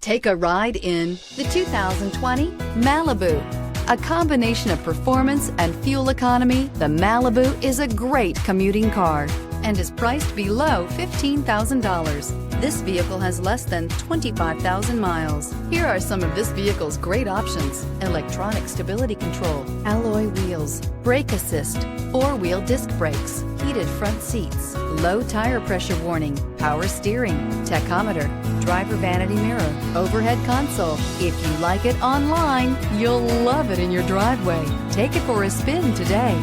Take a ride in the 2020 Malibu. A combination of performance and fuel economy, the Malibu is a great commuting car and is priced below $15,000. This vehicle has less than 25,000 miles. Here are some of this vehicle's great options: electronic stability control, alloy wheels, brake assist, four-wheel disc brakes, heated front seats, low tire pressure warning, power steering, tachometer, driver vanity mirror, overhead console. If you like it online, you'll love it in your driveway. Take it for a spin today.